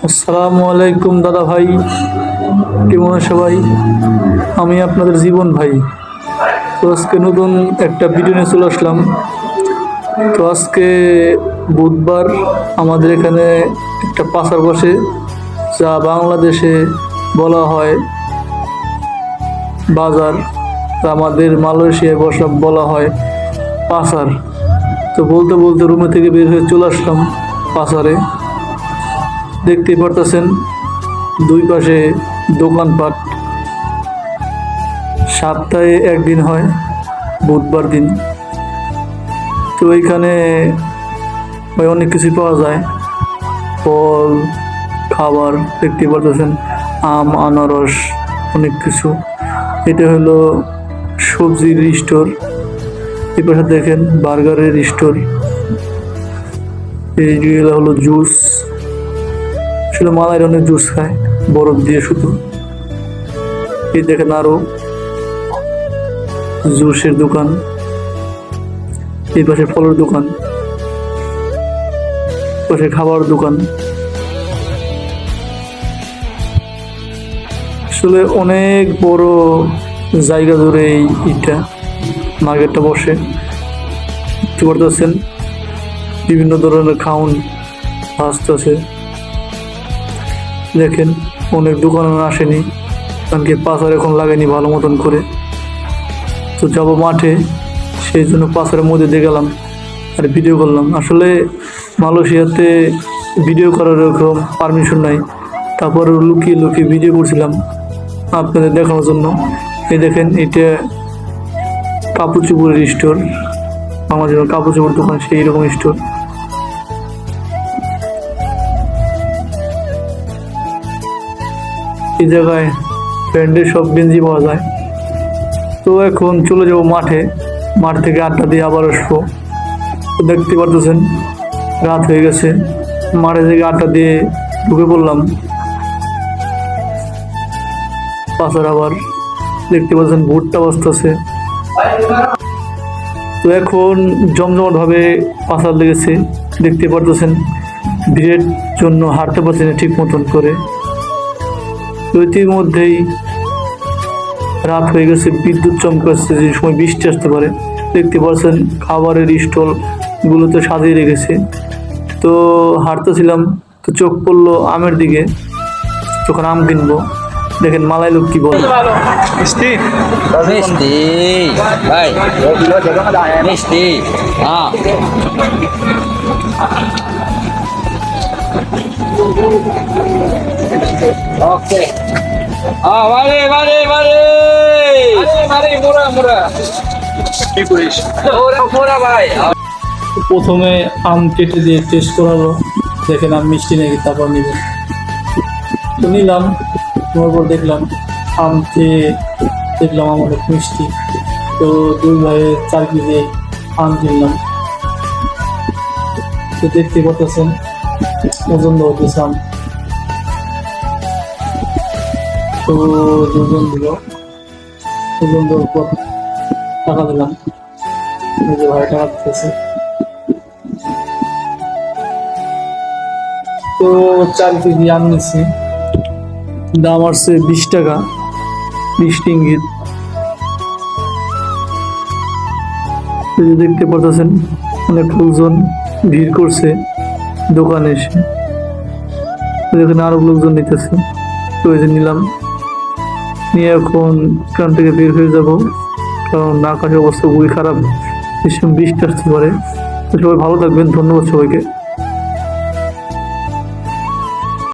আসসালামু আলাইকুম দাদা ভাই, কেমন আছে সবাই? আমি আপনাদের জীবন ভাই। তো আজকে নতুন একটা ভিডিও নিয়ে চলে আসলাম। তো আজকে বুধবার, আমাদের এখানে একটা পাচার বসে, যা বাংলাদেশে বলা হয় বাজার, আমাদের মালয়েশিয়ায় বলা হয় পাচার। তো বলতে বলতে রুমে থেকে বের হয়ে চলে আসলাম পাচারে। দেখতেই পারতেছেন দুই পাশে দোকানপাট। সপ্তাহে একদিন হয়, বুধবার দিন। তো এইখানে অনেক কিছু পাওয়া যায়, ফল, খাবার। দেখতে পারতেছেন আম, আনারস, অনেক কিছু। এটা হলো সবজির স্টোর। এই পাশে দেখেন বার্গারের স্টোর। এইগুলো হলো জুস। আসলে মালাইয়ের অনেক জুস খায় বরফ দিয়ে শুধু। এই দেখেন আরো জুসের দোকান। এই পাশে ফলের দোকান, পাশে খাবার দোকান। আসলে অনেক বড় জায়গা জুড়ে এই মার্কেটটা বসে। দেখতে পারতেছেন বিভিন্ন ধরনের খাউন আসতেছে। দেখেন অনেক দোকান আসেনি, কারণ কি পাচার এখন লাগেনি ভালো মতন করে। তো যাবো মাঠে, সেই জন্য পাচারের মধ্যে দিয়ে গেলাম আর ভিডিও করলাম। আসলে মালয়েশিয়াতে ভিডিও করার এরকম পারমিশন নাই, তারপরে লুকিয়ে লুকিয়ে ভিডিও করছিলাম আপনাদের দেখানোর জন্য। এই দেখেন এটা কাপড় চোপড়ের স্টোর, আমার যেমন কাপড় চোপড় দোকান সেই রকম স্টোর। এই জায়গায় ব্র্যান্ডের সব গেঞ্জি পাওয়া যায়। তো এখন চলে যাবো মাঠে, মাঠ থেকে আড্ডা দিয়ে আবার আসবো। তো দেখতে পারতেছেন রাত হয়ে গেছে, মাঠে থেকে আড্ডা দিয়ে ঢুকে পড়লাম পাচার। আবার দেখতে পাচ্ছেন ভুট্টা বসতেছে। তো এখন জমজমাট ভাবে পাচার লেগেছে। দেখতে পারতেছেন ভিড়ের জন্য হাঁটতে পারছি না ঠিক মতন করে। তো ইতিমধ্যেই রাত হয়ে গেছে, বিদ্যুৎ চমকাচ্ছে, যে সময় বৃষ্টি আসতে পারে। দেখতে পাচ্ছেন খাবারের স্টল গুলোতে সাজিয়ে রেখেছে। তো হাঁটতেছিলাম, তো চোখ পড়লো আমের দিকে, তখন আম কিনবো। দেখেন মালাই লোক কি বলে, মিষ্টি মিষ্টি ভাই, মিষ্টি। হ্যাঁ, ওকে। বারে বারে বারে বারে মোরা মোরা কি করিস? মোরা মোরা ভাই। প্রথমে আম কেটে দিয়ে টেস্ট করালো, দেখেন আম মিষ্টি নাকি, তারপর নিবেন। তো নিলাম, নেওয়ার পর দেখলাম আম খেয়ে দেখলাম আম অনেক মিষ্টি। তো দুই ভাইয়ে 4 কেজি আম কিনলাম। তো দেখতে পাচ্ছেন ওজন হতেছে আম। তো দুজন দিল, ওজন দেওয়ার পর টাকা দিলাম। নিজে ভাই টাকা দিতেছে। তো 4 কেজি আম নিচ্ছি, দাম আসছে 20 টাকা, 20 রিঙ্গিত। দেখতে পাচ্ছেন অনেক লোকজন ভিড় করছে দোকানে এসে। এখানে আরো লোকজন নিতেছে। তো এই যে নিলাম, নিয়ে এখন এখান থেকে বের হয়ে যাব, কারণ আকাশের অবস্থা খুবই খারাপ, বৃষ্টি আসতে পারে। তো সবাই ভালো থাকবেন, ধন্যবাদ সবাইকে।